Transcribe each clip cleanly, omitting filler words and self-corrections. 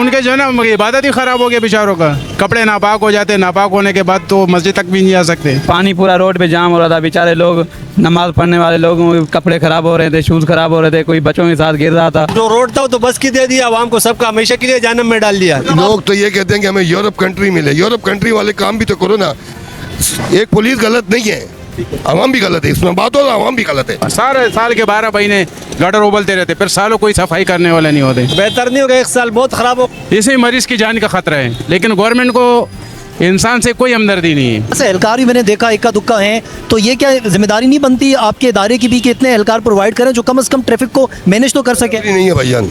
उनके जो है ना इबादत ही ख़राब हो गया बेचारों का। कपड़े नापाक हो जाते, नापाक होने के बाद तो मस्जिद तक भी नहीं आ सकते। पानी पूरा रोड पे जाम हो रहा था, बेचारे लोग नमाज पढ़ने वाले लोगों के कपड़े ख़राब हो रहे थे, शूज़ ख़राब हो रहे थे, कोई बच्चों के साथ गिर रहा था। जो रोड था वो तो बस की दे दिया, आवाम को सबका हमेशा के लिए जहन्नम में डाल दिया। लोग तो ये कहते हैं कि हमें यूरोप कंट्री मिले। यूरोप कंट्री वाले काम भी तो करो ना। एक पुलिस गलत नहीं है, आवाम भी गलत है, इसमें बात हो रहा आवाम भी गलत है। सारे साल के 12 महीने गटर उबलते रहते, फिर सालों कोई सफाई करने वाले नहीं होते। बेहतर नहीं होगा, एक साल बहुत ख़राब हो। इसी मरीज की जान का खतरा है, लेकिन गवर्नमेंट को इंसान से कोई हमदर्दी नहीं है। ऐसे एहलकार भी मैंने देखा इक्का दुक्का हैं, तो ये क्या जिम्मेदारी नहीं बनती आपके इदारे की भी कि इतने एहलकार प्रोवाइड करें जो कम से कम ट्रैफिक को मैनेज तो कर सके? नफरी नहीं है भाईजान,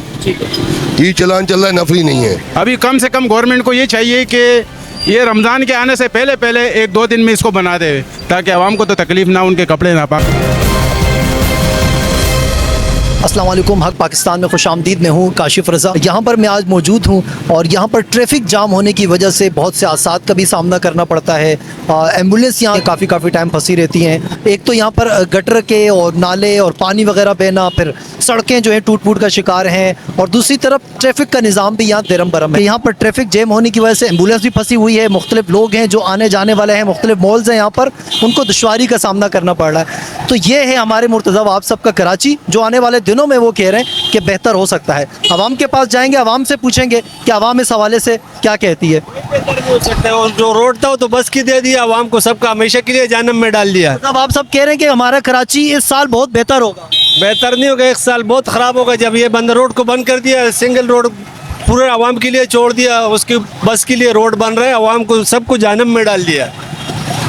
ये चलान चल रहा है, नफरी नहीं है। अभी कम से कम गवर्नमेंट को ये चाहिए कि ये रमज़ान के आने से पहले पहले 1-2 दिन में इसको बना दे, ताकि आवाम को तो तकलीफ ना, उनके कपड़े नापाक। अस्सलाम वालेकुम, हक पाकिस्तान में खुशामदीद। मैं हूँ काशिफ रज़ा। यहाँ पर मैं आज मौजूद हूँ और यहाँ पर ट्रैफिक जाम होने की वजह से बहुत से हादसात का भी सामना करना पड़ता है। एम्बुलेंस यहाँ काफ़ी टाइम फंसी रहती हैं। एक तो यहाँ पर गटर के और नाले और पानी वगैरह बहना, फिर सड़कें जो हैं टूट फूट का शिकार हैं, और दूसरी तरफ ट्रैफिक का निज़ाम भी यहाँ दरम बरम है। यहाँ पर ट्रैफिक जैम होने की वजह से एम्बुलेंस भी फंसी हुई है। मुख्तलिफ लोग हैं जो आने जाने वाले हैं, मुख्तलिफ मॉल्स हैं यहाँ पर, उनको दुश्वारी का सामना करना पड़ रहा है। तो ये है हमारे मुर्तज़ा आप सबका कराची, जो आने वाले दिनों में वो कह रहे हैं कि बेहतर हो सकता है। आवाम के पास जाएंगे, आवाम से पूछेंगे कि आवाम इस हवाले से क्या कहती है। हो सकता है, और जो रोड था वो तो बस की दे दिया, आवाम को सबका हमेशा के लिए जहन्नम में डाल दिया। अब आप सब कह रहे हैं कि हमारा कराची इस साल बहुत बेहतर होगा। बेहतर नहीं होगा, एक साल बहुत ख़राब होगा। जब ये बंद रोड को बंद कर दिया, सिंगल रोड पूरे आवाम के लिए छोड़ दिया, उसकी बस के लिए रोड बन रहा है, आवाम को सबको जहन्नम में डाल दिया।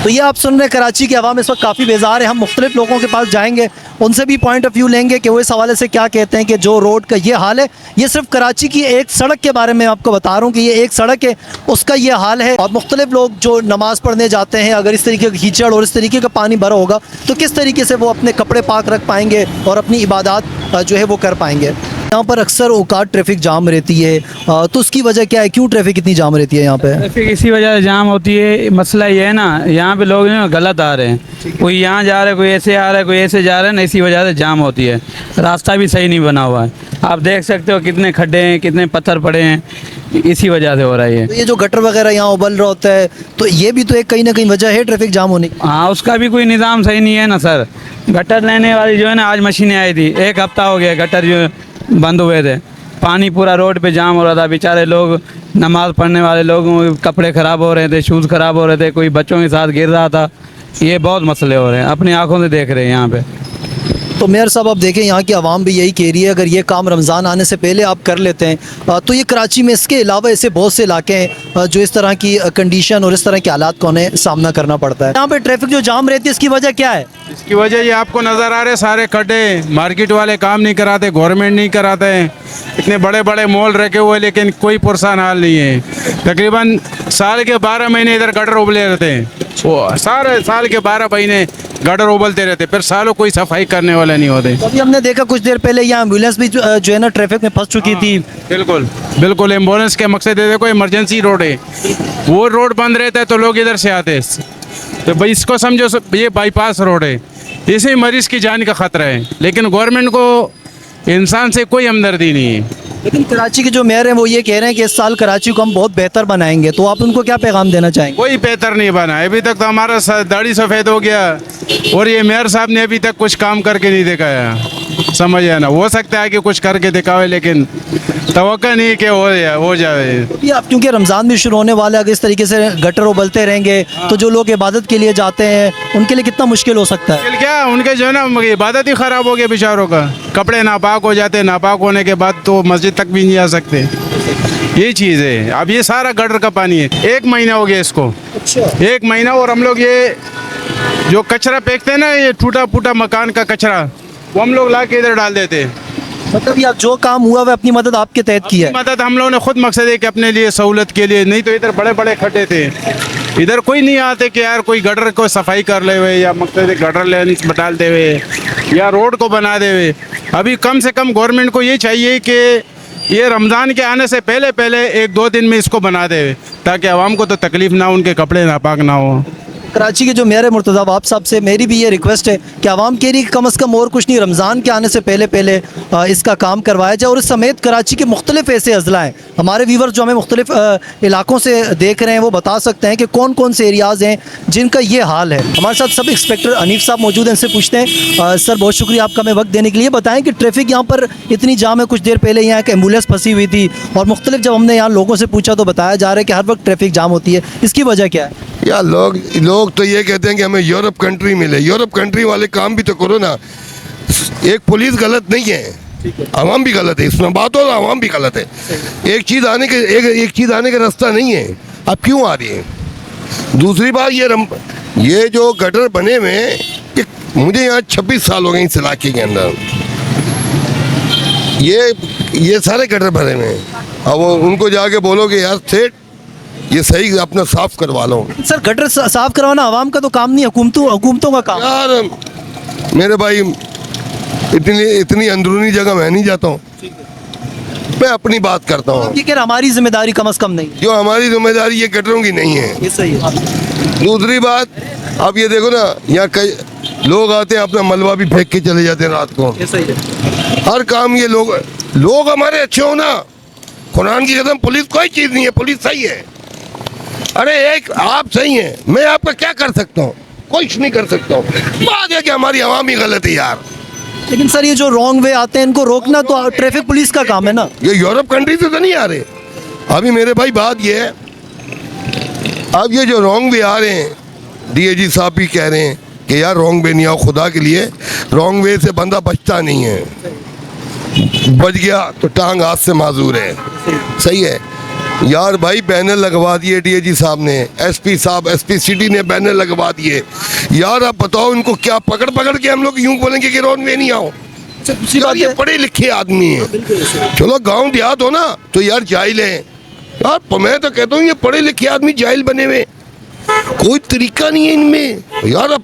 तो ये आप सुन रहे हैं, कराची की आवाम इस वक्त काफ़ी बेजार है। हम मुख्तलिफ लोगों के पास जाएंगे, उनसे भी पॉइंट ऑफ व्यू लेंगे कि वो इस हवाले से क्या कहते हैं कि जो रोड का ये हाल है। ये सिर्फ कराची की एक सड़क के बारे में आपको बता रहा हूँ कि ये एक सड़क है, उसका ये हाल है। और मुख्तलिफ लोग जो नमाज़ पढ़ने जाते हैं, अगर इस तरीके का कीचड़ और इस तरीके का पानी भरा होगा तो किस तरीके से वो अपने कपड़े पाक रख पाएंगे और अपनी इबादत जो है वो कर पाएंगे। यहाँ पर अक्सर औकात ट्रैफिक जाम रहती है, तो उसकी वजह क्या है, क्यों ट्रैफिक इतनी जाम रहती है यहाँ पे? ट्रैफिक इसी वजह से जाम होती है। मसला ये है ना, यहाँ पे लोग ना गलत आ रहे हैं, कोई यहाँ जा रहा है, कोई ऐसे आ रहा है, कोई ऐसे जा रहा है ना, इसी वजह से जाम होती है। रास्ता भी सही नहीं बना हुआ है, आप देख सकते हो कितने खड्डे हैं, कितने पत्थर पड़े हैं, इसी वजह से हो रहा है। तो ये जो गटर वगैरह यहाँ उबल रहा होता है, तो ये भी तो एक कहीं ना कहीं वजह है ट्रैफिक जाम होने की। हाँ, उसका भी कोई निज़ाम सही नहीं है ना सर। गटर लेने वाली जो है ना, आज मशीनें आई थी, 1 हफ्ता हो गया गटर जो बंद हुए थे। पानी पूरा रोड पे जाम हो रहा था, बेचारे लोग नमाज पढ़ने वाले लोगों के कपड़े ख़राब हो रहे थे, शूज़ ख़राब हो रहे थे, कोई बच्चों के साथ गिर रहा था। ये बहुत मसले हो रहे हैं, अपनी आंखों से देख रहे हैं यहाँ पे। तो मेयर साहब, आप देखें यहाँ की आवाम भी यही कह रही है, अगर ये काम रमज़ान आने से पहले आप कर लेते हैं तो ये कराची में इसके अलावा ऐसे बहुत से इलाके हैं जो इस तरह की कंडीशन और इस तरह के हालात को उन्हें सामना करना पड़ता है। यहाँ पे ट्रैफिक जो जाम रहती है, इसकी वजह क्या है? इसकी वजह ये आपको नज़र आ रहे सारे खड्डे, मार्केट वाले काम नहीं कराते, गवर्नमेंट नहीं कराते हैं। इतने बड़े बड़े मॉल रखे हुए, लेकिन कोई पुरसान हाल नहीं है। तकरीबन साल के 12 महीने इधर गटर उबले रहते हैं, वो सारे साल के 12 महीने गटर उबलते रहते, फिर सालों कोई सफाई करने वाले नहीं होते। अभी हमने देखा कुछ देर पहले यहाँ एम्बुलेंस भी जो है ना ट्रैफिक में फंस चुकी थी। बिल्कुल बिल्कुल, एम्बुलेंस के मकसद है, देखो इमरजेंसी रोड है, वो रोड बंद रहता है तो लोग इधर से आते हैं। तो भाई इसको समझो, ये बाईपास रोड है, इसी मरीज़ की जान का खतरा है, लेकिन गवर्नमेंट को इंसान से कोई हमदर्दी नहीं है। लेकिन कराची के जो मेयर हैं वो ये कह रहे हैं कि इस साल कराची को हम बहुत बेहतर बनाएंगे, तो आप उनको क्या पैगाम देना चाहेंगे? कोई बेहतर नहीं बना अभी तक, तो हमारा दाढ़ी सफ़ेद हो गया, और ये मेयर साहब ने अभी तक कुछ काम करके नहीं दिखाया। समझ आना, हो सकता है कि कुछ करके दिखावे, लेकिन तवक्का नहीं कि हो जाए। अभी आप क्योंकि रमज़ान भी शुरू होने वाला है, अगर इस तरीके से गटर उबलते रहेंगे तो जो लोग इबादत के लिए जाते हैं उनके लिए कितना मुश्किल हो सकता है? क्या उनके जो है ना इबादत ही ख़राब हो गया बेचारों का। कपड़े नापाक हो जाते, नापाक होने के बाद तो मस्जिद तक भी नहीं आ सकते। ये चीज़ है। अब ये सारा गटर का पानी है, 1 महीना हो गया इसको। अच्छा। 1 महीना, और हम लोग ये जो कचरा फेंकते हैं ना, ये टूटा फूटा मकान का कचरा, वो हम लोग ला के इधर डाल देते हैं। मतलब ये जो काम हुआ वह अपनी मदद आपके तहत की है? मदद हम लोगों ने खुद मकसद है कि अपने लिए सहूलत के लिए, नहीं तो इधर बड़े बड़े खड्डे थे, इधर कोई नहीं आते कि यार कोई गटर को सफाई कर ले हुए, या मकसद है गटर ले डालते हुए, या रोड को बना दे हुए। अभी कम से कम गवर्नमेंट को ये चाहिए कि ये रमज़ान के आने से पहले पहले 1-2 दिन में इसको बना दे, ताकि आवाम को तो तकलीफ़ ना, उनके कपड़े नापाक ना हो। कराची के जो मेयर है मुर्तज़ा वाब साहब से मेरी भी ये रिक्वेस्ट है कि आवाम के लिए कम अज़ कम और कुछ नहीं, रमज़ान के आने से पहले पहले इसका काम करवाया जाए। और इस समेत कराची के मुख्तलिफ ऐसे अजला हैं, हमारे व्यूवर जो हमें मुख्तलिफ इलाकों से देख रहे हैं वो बता सकते हैं कि कौन कौन से एरियाज़ हैं जिनका ये हाल है। हमारे साथ सब इंस्पेक्टर हनीफ साहब मौजूद हैं, इनसे पूछते हैं। सर बहुत शुक्रिया आपका हमें वक्त देने के लिए। बताएं कि ट्रैफिक यहाँ पर इतनी जाम है, कुछ देर पहले यहाँ एक एम्बुलेंस फंसी हुई थी और मुख्तलिफ जब हमने यहाँ लोगों से पूछा तो बताया जा रहा है कि हर वक्त ट्रैफिक जाम होती है, इसकी वजह क्या है? यार लोग तो ये कहते हैं कि हमें यूरोप कंट्री मिले। यूरोप कंट्री वाले काम भी तो करो ना। एक पुलिस गलत नहीं है, आवाम भी गलत है, इसमें बात हो, आवाम भी गलत है। एक चीज़ आने का रास्ता नहीं है, अब क्यों आ रही है? दूसरी बात ये जो गटर बने हुए हैं, मुझे यहाँ 26 साल हो गए इस इलाके के अंदर, ये सारे गटर भरे हुए हैं। अब उनको जाके बोलो कि यार सेठ ये सही अपना साफ करवा लो। सर गटर साफ करवाना आवाम का तो काम नहीं, हुकूमतों का काम। यार मेरे भाई इतनी अंदरूनी जगह मैं नहीं जाता हूँ, मैं अपनी बात करता हूँ। ये कह रहे हमारी जिम्मेदारी कम अज़ कम नहीं, जो हमारी जिम्मेदारी ये गटरों की नहीं है, ये सही है। दूसरी बात, अब ये देखो ना, यहाँ कई लोग आते हैं अपना मलबा भी फेंक के चले जाते हैं रात को। ये सही है। हर काम ये लोग हमारे अच्छे हो ना, कुरान की कसम पुलिस कोई चीज़ नहीं है, पुलिस सही है। अरे एक आप सही हैं, मैं आपका क्या कर सकता हूँ? कुछ नहीं कर सकता हूँ। बात है कि हमारी आवाम ही गलत है यार। लेकिन सर ये जो रॉन्ग वे आते हैं इनको रोकना तो ट्रैफिक पुलिस का काम है ना। ये यूरोप कंट्री से तो नहीं आ रहे। अभी मेरे भाई बात ये है, अब ये जो रॉन्ग वे आ रहे हैं, डीएजी साहब भी कह रहे हैं कि यार रॉन्ग वे नहीं आओ, खुदा के लिए रॉन्ग वे से बंदा बचता नहीं है, बच गया तो टांग हाथ से माजूर है। सही है यार भाई, बैनर लगवा दिए डीएजी साहब ने, एसपी साहब एसपी सिटी ने बैनर लगवा दिए। यार आप बताओ इनको क्या पकड़ के हम लोग यूं बोलेंगे कि रॉन्ग वे नहीं आओ? यार ये पढ़े लिखे आदमी है, चलो गांव देहात हो ना तो यार जाहिल है यार। मैं तो कहता हूँ ये पढ़े लिखे आदमी जाहिल बने हुए, कोई तरीका नहीं है इनमें यार।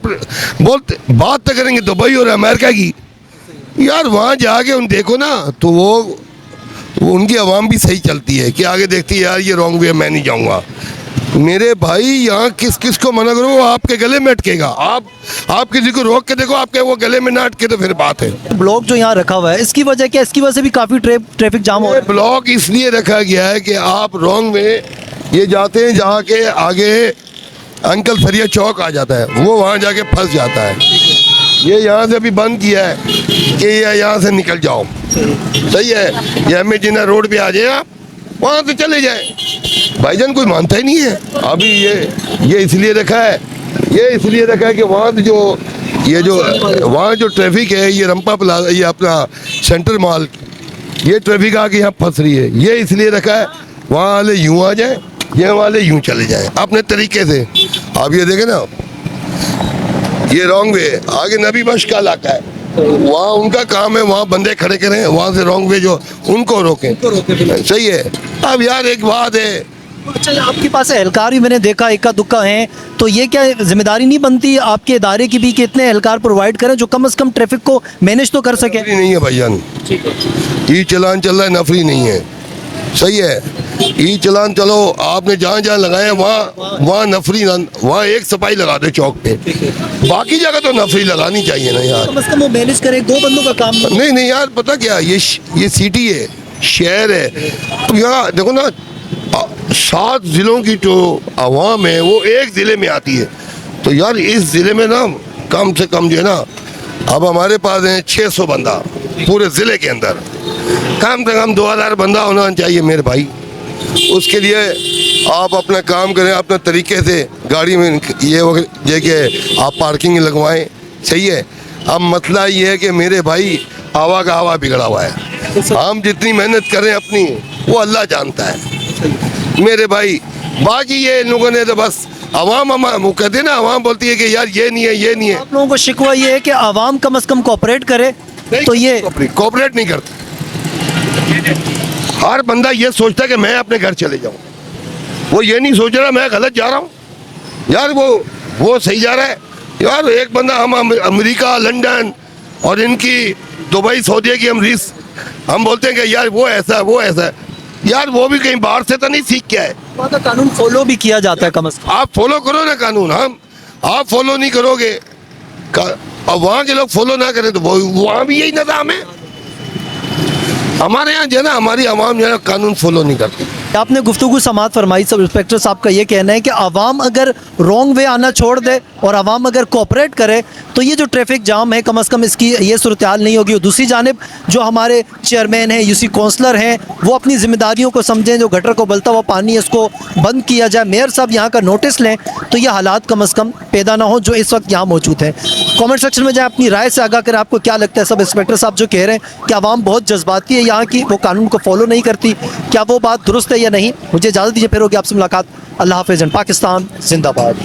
बोलते बात तो करेंगे दुबई और अमेरिका की, यार वहाँ जाके उन देखो ना तो वो उनकी आवाम भी सही चलती है कि आगे देखती है यार ये रॉन्ग वे मैं नहीं जाऊँगा। मेरे भाई यहाँ किस को मना करो वो आपके गले में अटकेगा। आप किसी को रोक के देखो, आपके वो गले में ना अटके तो फिर बात है। ब्लॉक जो यहाँ रखा हुआ है इसकी वजह क्या? इसकी वजह से भी काफ़ी ट्रैफिक जाम हो रहा है। ब्लॉक इसलिए रखा गया है कि आप रॉन्ग वे ये जाते हैं, जहाँ के आगे अंकल फरिया चौक आ जाता है, वो वहाँ जाके फंस जाता है। ये यहाँ से अभी बंद किया है कि ये यहाँ से निकल जाओ। सही है, ये हमें जिना रोड पे आ जाए आप वहाँ से चले जाए। भाईजान कोई मानता ही नहीं है। अभी ये इसलिए रखा है कि वहाँ जो ट्रैफिक है, ये रंपा प्लाजा, ये अपना सेंटर मॉल, ये ट्रैफिक आके यहाँ फंस रही है। ये इसलिए रखा है वहाँ वाले यूँ आ जाए, ये वाले यूँ चले जाएं अपने तरीके से। आप ये देखें ना, ये रॉन्ग वे आगे नबी बख्श का इलाका है, वहाँ उनका काम है, वहाँ बंदे खड़े करें, वहाँ से रॉन्ग वे जो उनको रोकें। सही है। अब यार एक बात है, अच्छा आपके पास एहलकार भी मैंने देखा इक्का दुक्का हैं, तो ये क्या जिम्मेदारी नहीं बनती आपके इदारे की भी कि इतने एहलकार प्रोवाइड करें जो कम से कम ट्रैफिक को मैनेज तो कर सके? नहीं है भाईजान, ई चलान चल रहा है, नफरी नहीं है। सही है, ई चलान चलो आपने जहाँ जहाँ लगाए वहाँ नफरी, वहाँ एक सफाई लगा दे चौक पे, बाकी जगह तो नफरी लगानी चाहिए ना यार। कम से कम वो मैनेज करें, दो बंदों का काम नहीं यार, पता क्या, ये सिटी है, शहर है। तो यहाँ देखो ना, 7 जिलों की जो आवाम है वो एक ज़िले में आती है, तो यार इस ज़िले में ना कम से कम जो है ना, अब हमारे पास है 600 बंदा पूरे ज़िले के अंदर, कम से कम 2000 बंदा होना चाहिए मेरे भाई। उसके लिए आप अपना काम करें अपने तरीके से, गाड़ी में ये कि आप पार्किंग लगवाएं। सही है। अब मसला ये है कि मेरे भाई हवा का हवा बिगड़ा हुआ है। हम जितनी मेहनत करें अपनी, वो अल्लाह जानता है मेरे भाई। बाकी ये लोगों ने तो बस आवाम वो कहते हैं ना, आवाम बोलती है कि यार ये नहीं है, ये नहीं है। आप लोगों को शिकवा ये है कि आवाम कम से कम कोऑपरेट करे, तो ये कोऑपरेट नहीं करते। हर बंदा ये सोचता है कि मैं अपने घर चले जाऊं, वो ये नहीं सोच रहा मैं गलत जा रहा हूँ। यार वो सही जा रहा है यार। एक बंदा हम अमेरिका, लंदन और इनकी दुबई, सऊदी की हम बोलते हैं कि यार वो ऐसा है यार, वो भी कहीं बाहर से तो नहीं सीख के आए। कानून फॉलो भी किया जाता है कम से कम। आप फॉलो करो ना कानून। हम आप फॉलो नहीं करोगे और वहाँ के लोग फॉलो ना करें तो वहाँ भी यही निज़ाम है। हमारे यहाँ जो है ना, हमारी आवाम जो है ना, कानून फॉलो नहीं करती। आपने गुफ्तगू समाअत फरमाई। सब इंस्पेक्टर साहब का ये कहना है कि आवाम अगर रॉन्ग वे आना छोड़ दे और आवाम अगर कोऑपरेट करे तो ये जो ट्रैफिक जाम है कम से कम इसकी ये सूरत हाल नहीं होगी। और दूसरी जानिब जो हमारे चेयरमैन हैं, यूसी काउंसलर हैं, वो अपनी जिम्मेदारियों को समझें। जो गटर को बलता हुआ पानी है उसको बंद किया जाए। मेयर साहब यहाँ का नोटिस लें तो ये हालात कम से कम पैदा ना हो जो इस वक्त यहाँ मौजूद हैं। कमेंट सेक्शन में जाए, अपनी राय से आगाह करें। आपको क्या लगता है सब इंस्पेक्टर साहब जो कह रहे हैं कि आवाम बहुत जज्बाती है यहाँ की, वो कानून को फॉलो नहीं करती, क्या वो बात दुरुस्त है या नहीं? मुझे इजाज़त दीजिए, फिर होगी आपसे मुलाकात। अल्लाह हाफ़िज़। पाकिस्तान जिंदाबाद।